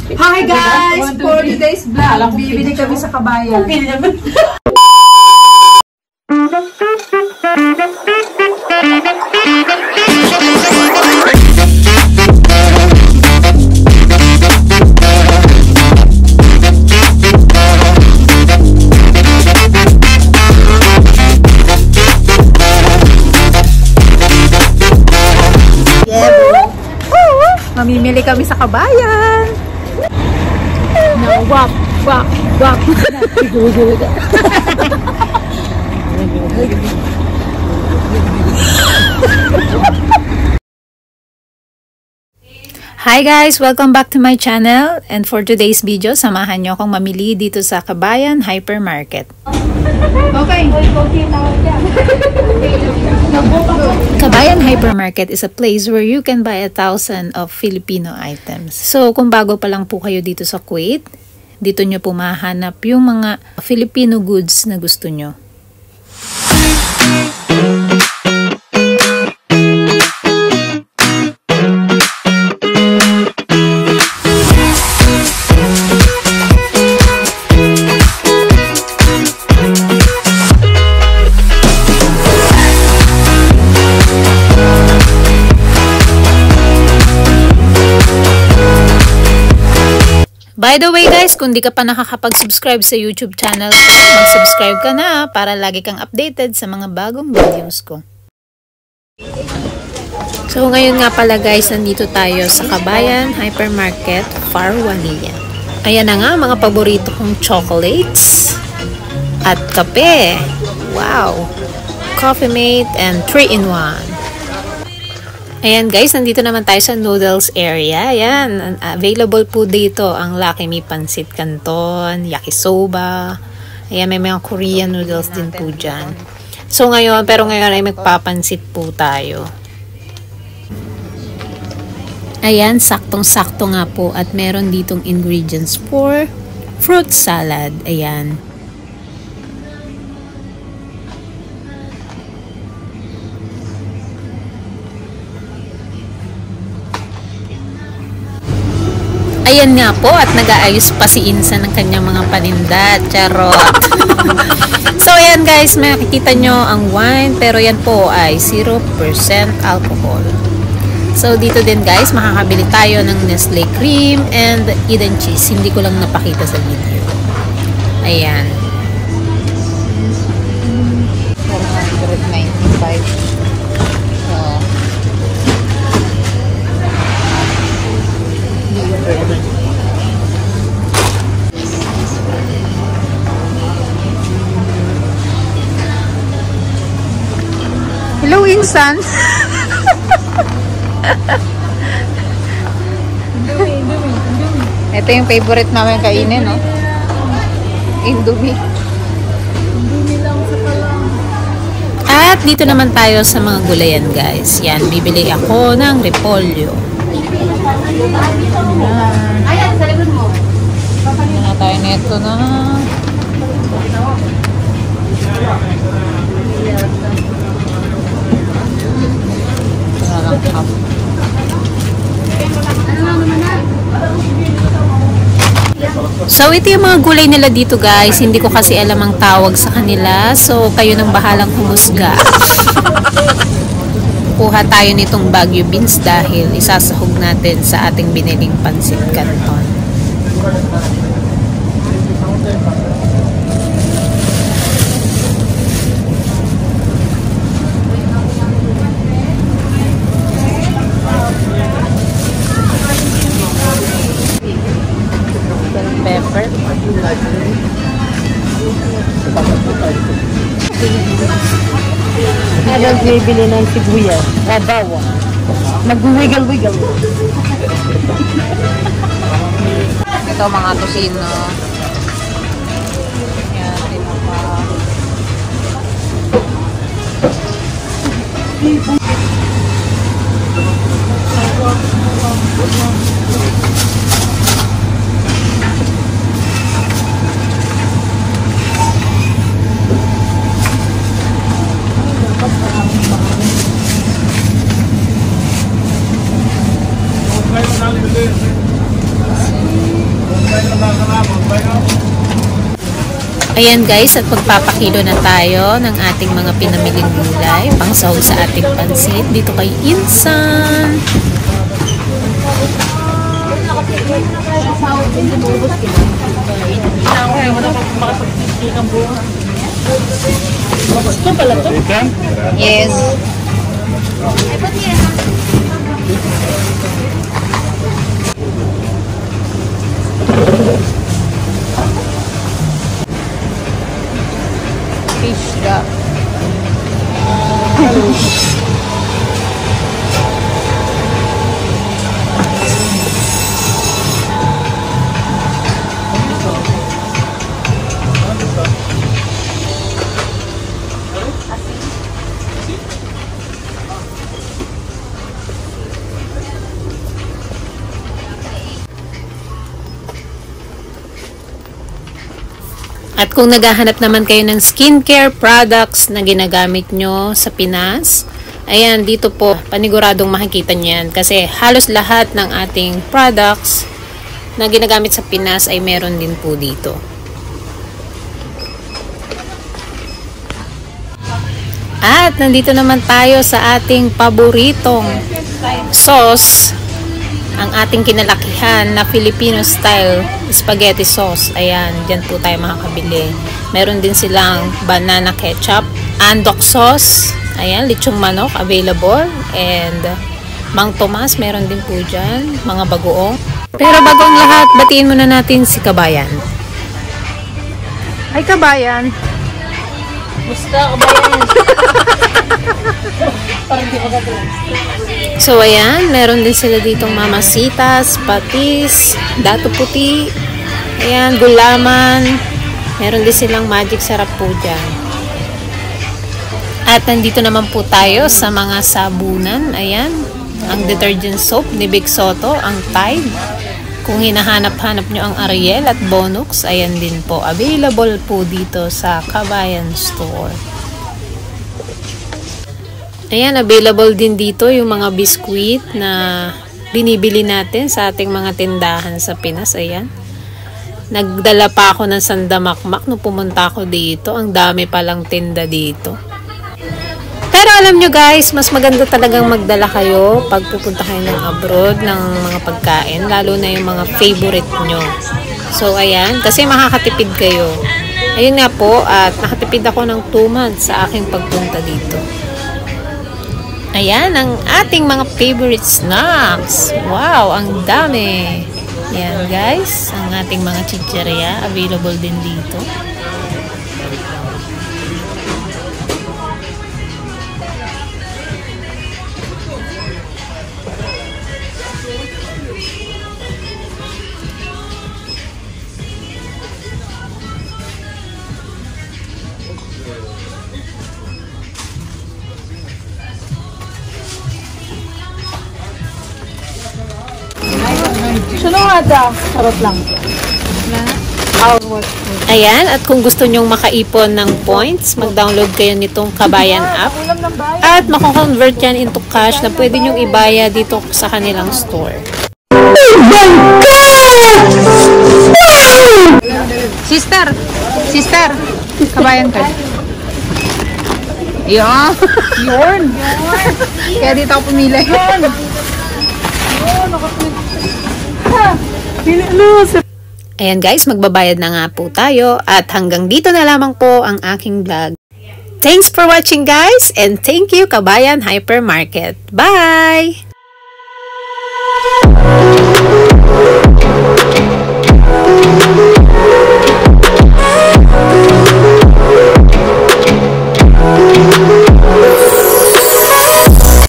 Hi guys! For today's vlog, bibili kami sa Kabayan. Mamimili kami sa Kabayan. Wap, wap, wap. Hi guys! Welcome back to my channel. And for today's video, samahan nyo akong mamili dito sa Kabayan Hypermarket. Okay. Kabayan Hypermarket is a place where you can buy 1,000 of Filipino items. So, kung bago pa lang po kayo dito sa Kuwait, dito nyo po mahanap yung mga Filipino goods na gusto nyo. By the way guys, kung di ka pa nakakapag-subscribe sa YouTube channel ko, mag-subscribe ka na para lagi kang updated sa mga bagong videos ko. So ngayon nga pala guys, nandito tayo sa Kabayan Hypermarket, Farwaniya. Ayan na nga mga paborito kong chocolates at kape. Wow! Coffee Mate and 3-in-1. Ayan guys, nandito naman tayo sa noodles area. Ayan, available po dito ang Lucky Me Pancit Canton, Yakisoba. Ayan, may mga Korean noodles din po dyan. So ngayon, ay magpapansit po tayo. Ayan, saktong-sakto nga po at meron ditong ingredients for fruit salad. Ayan. Ayan nga po at nag-aayos pa si Insan ng kanyang mga paninda. Charot! So ayan guys, makikita nyo ang wine pero yan po ay 0% alcohol. So dito din guys, makakabili tayo ng Nestle Cream and Eden Cheese. Hindi ko lang napakita sa video. Ayan. 495. Hello, Insan. Ito yung favorite namin kainin, no? Indomie. At dito naman tayo sa mga gulayan, guys. Yan, bibili ako ng repolyo. Ayan, sa likod mo. Ano tayo neto na? So ito yung mga gulay nila dito guys, hindi ko kasi alam ang tawag sa kanila, so kayo nang bahalang humusga. Kuha tayo nitong Baguio beans dahil isasahog natin sa ating biniling Pancit Canton. Pepper. Ano bibili ng sibuyas? Bawang. Nag-wiggle-wiggle. Ito mga tusino. Yan, tinapa. Ayan guys, at magpapakilo na tayo ng ating mga pinamiling gulay pang sahog sa ating pansit dito kay Insan. Yes. Isda. At kung naghahanap naman kayo ng skincare products na ginagamit nyo sa Pinas, ayan, dito po, paniguradong makikita nyo yan. Kasi halos lahat ng ating products na ginagamit sa Pinas ay meron din po dito. At nandito naman tayo sa ating paboritong sauce, ang ating kinalakihan na Filipino style spaghetti sauce. Ayan, dyan po tayo makakabili. Meron din silang banana ketchup, andok sauce, ayan, lechong manok available, and Mang Tomas meron din po dyan, mga bagoong. Pero bago ang lahat, batiin muna natin si Kabayan. Ay Kabayan! Musta Kabayan? So ayan, meron din sila ditong mamasitas, patis, dato puti, ayan, gulaman, meron din silang magic sarap po dyan. At nandito naman po tayo sa mga sabunan, ayan, ang detergent soap ni Big Soto, ang Tide. Kung hinahanap-hanap nyo ang Ariel at Bonux, ayan din po, available po dito sa Kabayan Store. Ayan, available din dito yung mga biskuit na binibili natin sa ating mga tindahan sa Pinas. Ayan. Nagdala pa ako ng sandamakmak nung pumunta ako dito. Ang dami palang tinda dito. Pero alam nyo guys, mas maganda talagang magdala kayo pag pupunta kayo ng abroad ng mga pagkain. Lalo na yung mga favorite nyo. So ayan, kasi makakatipid kayo. Ayun nga po, at nakatipid ako ng 2 months sa aking pagpunta dito. Ayan, ang ating mga favorite snacks. Wow, ang dami. Ayan guys, ang ating mga chicheria available din dito. Sino nga daw? Sarap lang. Ayan, at kung gusto nyong makaipon ng points, mag-download kayo nitong Kabayan app. At mako-convert yan into cash na pwede nyong ibaya dito sa kanilang store. Oh my God! Sister! Sister! Kabayan ka. Yun! Yun! Kaya dito ako pumili. Yun! Ayan guys, magbabayad na nga po tayo at hanggang dito na lamang po ang aking vlog. Thanks for watching guys, and thank you Kabayan Hypermarket. Bye!